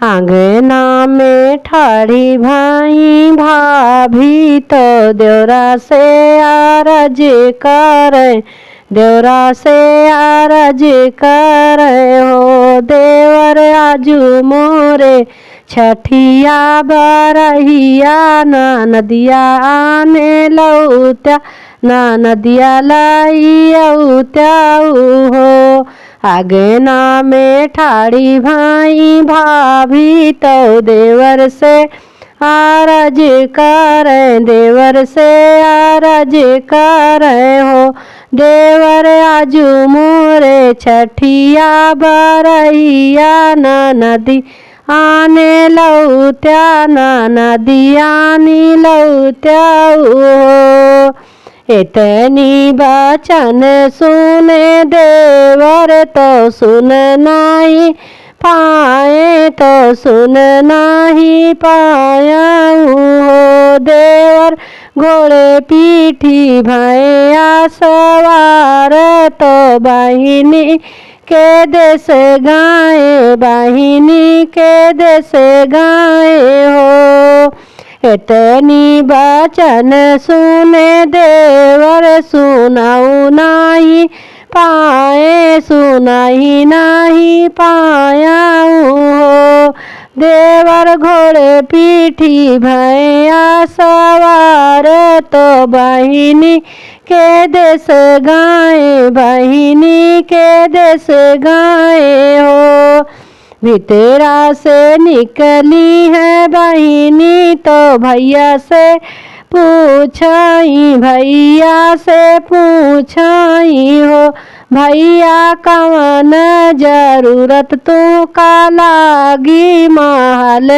आंगना में ठाड़ी भाई भाभी तो देवरा से आरज करे, देवरा से आरज करे हो। देवर आजू मोरे छठिया बरहिया, ना नदिया आने लौत्या, ना नदिया लाई औत्या हो। आंगना में ठाड़ी भाई भाभी तो देवर से आरज करे, देवर से आरज करे हो। देवर आजू मोरे छठिया बरहिया, ना नदी आने लौत्या, ना नदी आनी लौत्या हो। इतनी बचन सुने देवर तो सुन नहीं पाए, तो सुन नहीं पाया हो। देवर घोड़े पीठी भैया सवार, तो बहिनी के देश गाए, बहिनी के देश गाए हो। इतनी बचन सुने देवर सुनाऊ नहीं पाए, सुनाई नहीं पाया हो। देवर घोड़े पीठी भैया सवार, तो बहिनी के देश गाए, बहिनी के देश गाए हो। भितरा से निकली है बहिनी, तो भैया से पूछाई, भैया से पूछाई हो। भैया कवन जरूरत तू का लागी, महल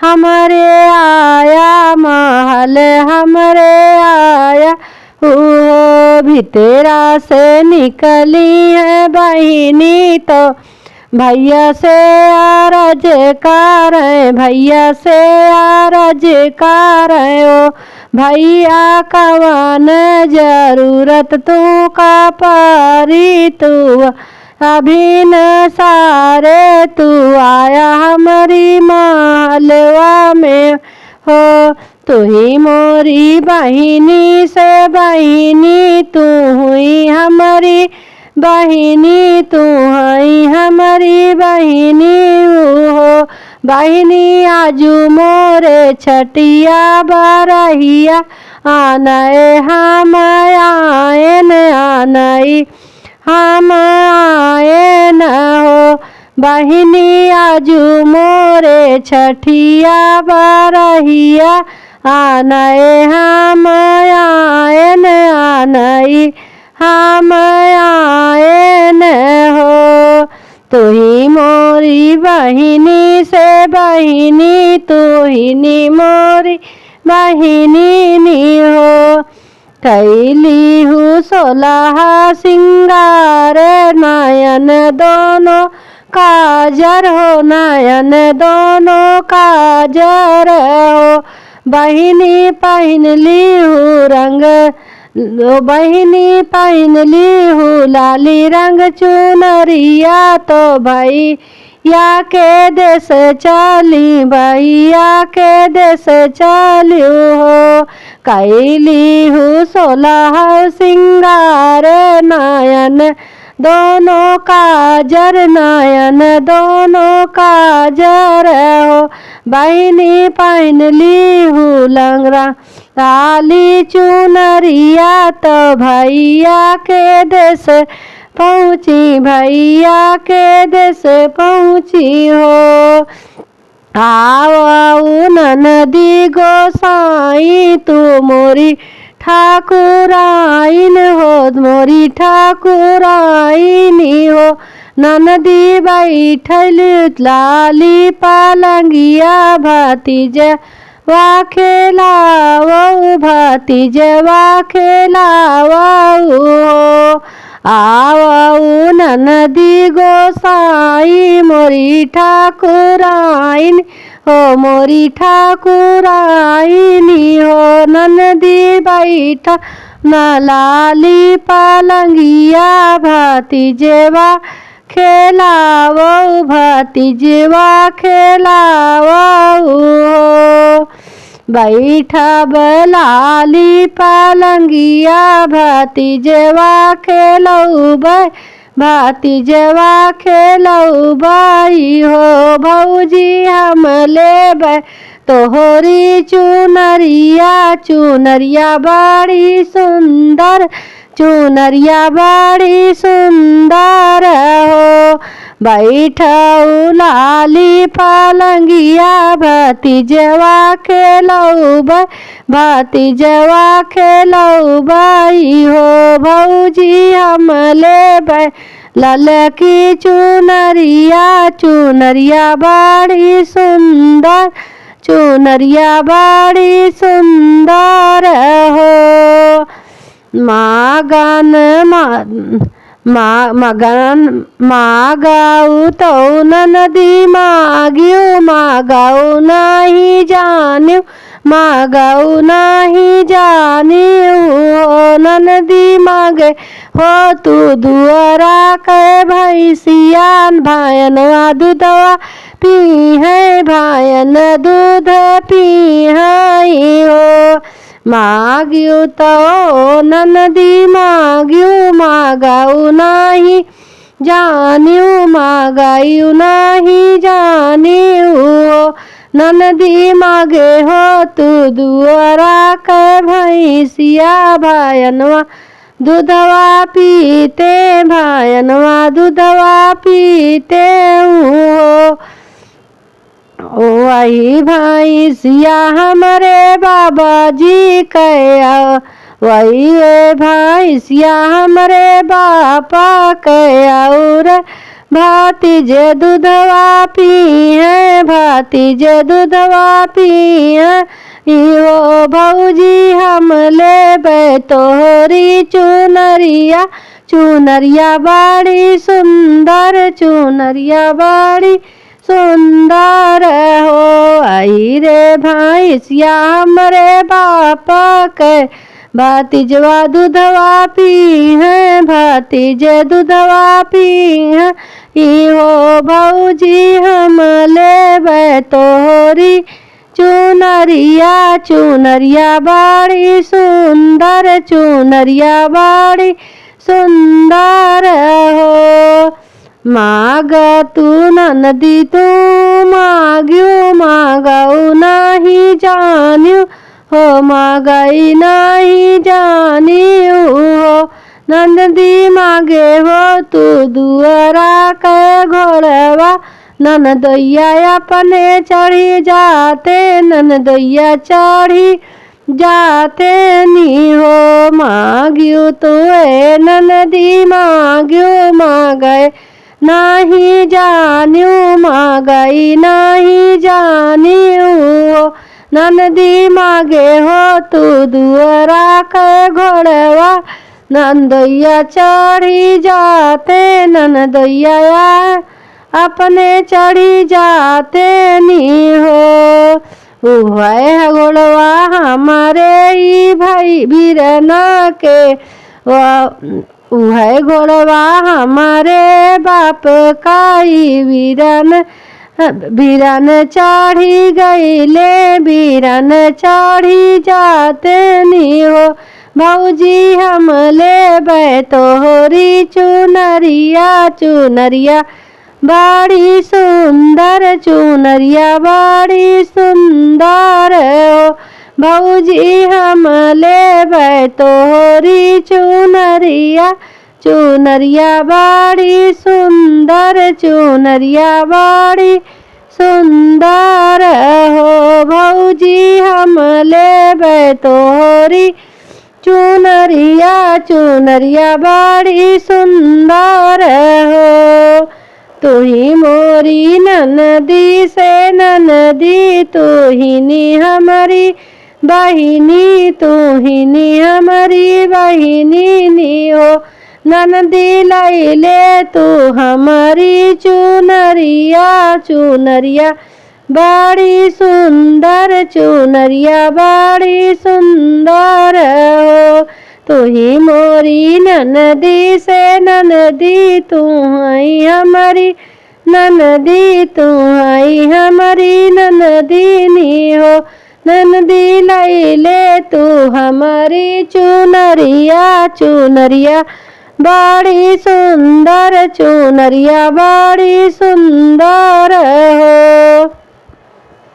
हमरे आया, महल हमरे आया हो। भितरा से निकली है बहिनी, तो भैया से आरज करे, भैया से आरज करे ओ। भैया कवन जरूरत तू का पारी, तू अभी न सारे तू आया हमारी मालवा में हो। तू ही मोरी बहिनी से बहिनी, तू हुई हमारी बहिनी, तू हई हमारी बहिनी हो। बहिनी आजू मोरे छठिया बरहिया, आनए हम आयन, आनई हम आयन हो। बहिनी आजू मोरे छठिया बरहिया, आनए हम आयन, आनई हम आयन हो। तू ही मोरी बहिनी से बहिनी, तू ही नी मोरी बहिनी नी हो। कैली हूँ 16 सिंगार, नयन दोनों काजर हो, नयन दोनों काजर हो। बहिनी पहन ली हूँ रंग, बहिनी पहन ली हूँ लाली रंग चुनरिया, तो भैया के देश चली, भैया के देश चली हो। कैली हूँ 16 सिंगार, नयन दोनों काजर, नयन दोनों काजर हो। बहिनी पहन ली हूँ लंगरा लाली चुनरिया, तो भैया के देश पहुँची, भैया के देश पहुँची हो। आओ ननदी गोसाई, तू मोरी ठाकुराइन हो, मोरी ठाकुराइनी हो। ननदी बैठल लाली पालंगिया, भतीजवा खेलावो, भतीजवा खेलावो हो। आओ ननदी गोसाई, मोरी ठाकुराइन हो, मोरी ठाकुराइनी हो। ननदी बैठा न लाली पालंगिया, भतीजवा खेलावो भतीजवा खेलावो हो। बैठब लाली पलंगिया भतीजवा खेलौबै भतीजवा खेलौबै हो। भौजी हम लेबै तोहरी चुनरिया चुनरिया बड़ी सुंदर चुनरिया बड़ी सुंदर हो। बैठऊ लाली पलंगिया भतीजवा खेलौबै भतीजवा खेलौबै हो। भौजी हम लेबै ललकी चुनरिया चुनरिया बड़ी सुंदर चुनरिया बड़ी सुंदर हो। मगन मागऊ तो ननदी माग्यू मागऊ नहीं जान्यू मागऊ नहीं जान्यू हो। ननदी मागे हो तू दुआरा के भैंसिया भायनवा दूधवा पी है भायन दूध पी है हो। माग्यू तो ननदी माग्यू मागऊ नहीं जान्यू मागऊ नहीं जान्यू हो। ननदी मागे हो तू दुआरा के भैंसिया भायनवा दूधवा पीते भायनवा दूधवा पीते हो। वही भैंसिया हमारे बाबा जी कया वही भैंसिया हमारे बापा कया और भतीजे दूधवा पी है भतीजे दूधवा पी है हो। भौजी हम लेबै तोहरी चुनरिया चुनरिया बड़ी सुंदर चुनरिया बड़ी सुंदर हो। आई रे भैंसिया हमरे बापा के भतीजवा दूधवा पी है भतीजे दूधवा पी है हो। भौजी हम लेबै तोहरी चुनरिया चुनरिया बड़ी सुंदर चुनरिया बड़ी सुंदर हो। माग तू ननदी तू माग्यू मागऊ नहीं जान्यू हो मागई नहीं जान्यू हो। ननदी मागे हो तू दुआरा के घोड़वा ननदैया अपने चढ़ी जाते ननदैया चढ़ी जाते नी हो। माग्यू तू ननदी माग्यू मागए नहीं जान्यू मागई नहीं जान्यू हो। ननदी मागे हो तू दुआरा के घोड़वा नंदैया चढ़ी जाते ननदैया अपने चढ़ी जाते नी हो। वह घोड़वा हमारे ही भाई बीरना के वह घोड़वा हमारे बाप का ही बीरन चढ़ी गईले बीरन चढ़ी जाते नी हो। भौजी हम लेबै तोहरी चुनरिया चुनरिया बड़ी सुंदर चुनरिया बड़ी सुंदर हो। भौजी हम लेबै तोहरी चुनरिया चुनरिया बड़ी सुंदर चुनरिया बड़ी सुंदर हो। भौजी हम लेबै तोहरी चुनरिया चुनरिया बड़ी सुंदर हो। तू ही मोरी ननदी से ननदी तू ही नी हमारी बहिनी तू ही नी हमारी बहिनी नी हो। ननदी लैले तू हमारी चुनरिया चुनरिया बड़ी सुंदर चुनरिया बड़ी सुंदर हो। तू ही मोरी ननदी से ननदी तू हई हमारी ननदी तू हई हमारी ननदीनी हो। ननदी लैले तू हमारी चुनरिया चुनरिया बड़ी सुंदर चुनरिया बड़ी सुंदर हो।